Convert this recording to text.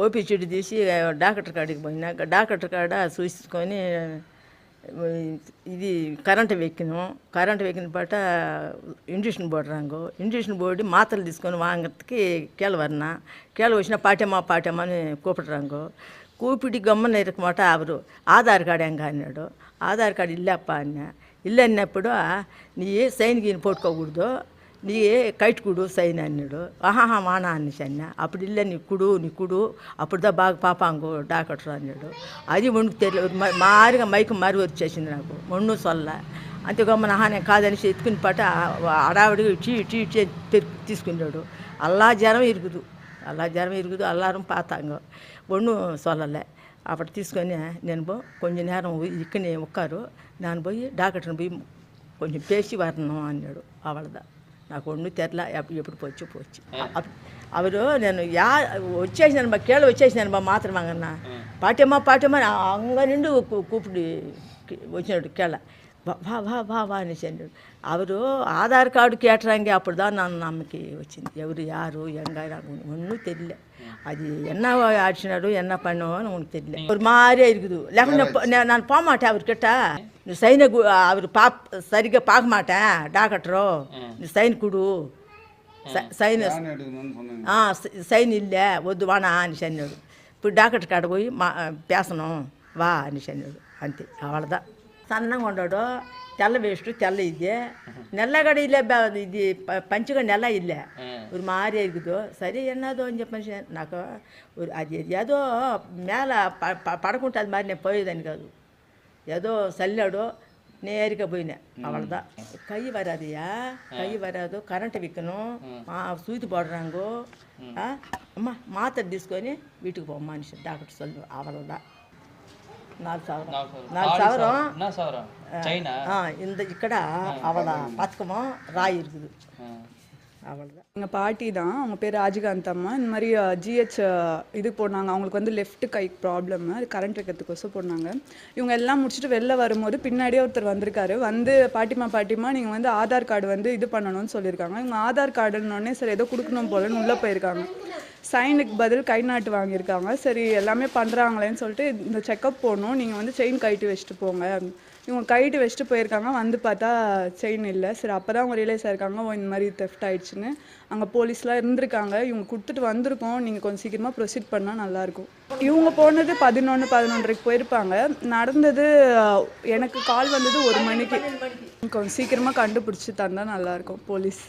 OP చీటి తీసి doctor కాడికి పోయినా డాక్టర్ కాడ చూసుకొని ఇది కరెంటు వెక్కిన పాట ఇంజక్షన్ పోடுறாங்கோ ఇంజక్షన్ పోడి మాత్రలు తీసుకొని వాంగకి கீழே వచ్చిన பாட்டியம்மா అని கூப்பிடுறாங்கோ கூப்பிட்டு கம்மன் இருக்கமாட்ட அவரு ஆதார் கார்டு எங்க అన్నాడు ఆధార్ కార్డు ఇల్లప్ప అన్న ఇల్లు అన్నప్పుడు నీ సైన్కి పోట్టుకోకూడదు నీ కైట్ కుడు సైన్ అన్నాడు ఆహాహా మానా అనేసి అన్న అప్పుడు ఇల్ల నీ కుడు అప్పుడుదా బాగా పాపాంగు డాక్టర్ అన్నాడు అది ఒండుకు తెలియదు మారిగా మైకు మారి వచ్చేసింది నాకు ఒండు సొల్ల అంతే గమ్మన నేను కాదనేసి ఎత్తుకుని పాట అడావిడిగా ఇచ్చి తీసుకున్నాడు అల్లా జ్వరం ఇరుగుదు అల్లారం పాతాంగో ఒండు సొల్లలే అప్పుడు తీసుకొని నేను కొంచెం నేరం ఇక్కడనే ఒక్కారు నేను పోయి డాక్టర్ని పోయి కొంచెం పేసి వరణం అన్నాడు అవళదా నాకు ఒండు తెరల ఎప్పుడు పోச்சு అవరు నేను వచ్చేసినాను కీళ్ళ వచ్చేసినాను మాత్రం అంగన్నా పాటమ్మా అంగ నిండు కూపుడు వచ్చినాడు కీళ్ళ వా అనేసి అన్నాడు ಅವರು ಆಧಾರ್ ಕಾರ್ಡು கேட்டுறாங்க அப்படி தான் நான் நமக்கு వచ్చింది ఎవరు யாரு எங்க ஒன்றும் தெரியல அது என்ன ஆடிச்சினாரு என்ன பண்ணுவோன்னு உனக்கு தெரியல ஒரு மாதிரியா இருக்குது లేకుండా நான் போக மாட்டேன் அவர்கிட்ட நீ சைனை அவர் சரிగా பார்க்க மாட்டேன் டாக்டரோ நீ சைன் கொடு సైన్ సైన్ ఇల్లే వద్దు వానా అనేసి అన్నాడు ఇప్పుడు డాక్టర్ కాడ పోయి పేసను వా అనేసి అన్నాడు అంతే అవళదా సన్నంగా ఉన్నాడు తెల్ల వేస్ట్ తెల్ల ఇదే నెల్లగడ ఇల్లే ఇది పంచగా నెల ఇల్లే ஒரு மாதிரி இருக்குது சரி என்னதோ చెప్పేసి నాకు అది ఏదో మేళ పడకుంటే అది మరి నేను పోయేదాన్ని కాదు ఏదో చల్లాడు நேரிக்க போயினேன் அவ்வளோதான் கை வராதுயா கை வராது கரண்ட்டு விற்கணும் சூத்து போடுறாங்கோ அம்மா மாத்திரை తీసుకొని வீட்டுக்கு போம்மா டாக்டர் சொல்லு அவ்வளோதான் 4,000 இந்த ఇక్కడ அவளை பத்துக்கமோ ராய் இருக்குது அவ்வளோதான். எங்கள் பாட்டி தான், அவங்க பேர் ராஜகாந்த் அம்மா. இந்த மாதிரி ஜிஹெச் இது போனாங்க. அவங்களுக்கு வந்து லெஃப்ட் கை ப்ராப்ளம்மு, அது கரண்ட் வைக்கிறதுக்கோசம் போனாங்க. இவங்க எல்லாம் முடிச்சுட்டு வெளில வரும்போது பின்னாடியே ஒருத்தர் வந்திருக்காரு. வந்து பாட்டிமா நீங்கள் வந்து ஆதார் கார்டு வந்து இது பண்ணணும்னு சொல்லியிருக்காங்க. இவங்க ஆதார் கார்டுன்னொடனே சரி ஏதோ கொடுக்கணும் போலன்னு உள்ளே போயிருக்காங்க. சைனுக்கு பதில் கை நாட்டு வாங்கியிருக்காங்க. சரி எல்லாமே பண்ணுறாங்களேன்னு சொல்லிட்டு இந்த செக்கப் போகணும், நீங்கள் வந்து செயின் கழட்டி வச்சுட்டு போங்க. இவங்க கைட்டு வச்சுட்டு போயிருக்காங்க. வந்து பார்த்தா செயின் இல்லை. சரி அப்போ தான் அவங்க ரியலைஸ் ஆயிருக்காங்க, ஓ இந்த மாதிரி தெஃப்ட் ஆயிடுச்சுன்னு. அங்கே போலீஸ்லாம் இருந்திருக்காங்க. இவங்க கொடுத்துட்டு வந்திருக்கோம், நீங்கள் கொஞ்சம் சீக்கிரமாக ப்ரொசீட் பண்ணால் நல்லாயிருக்கும். இவங்க போனது 11:30க்கு போயிருப்பாங்க. நடந்தது எனக்கு கால் வந்தது 1 மணிக்கு. கொஞ்சம் சீக்கிரமாக கண்டுபிடிச்சி தந்தால் நல்லாயிருக்கும் போலீஸ்.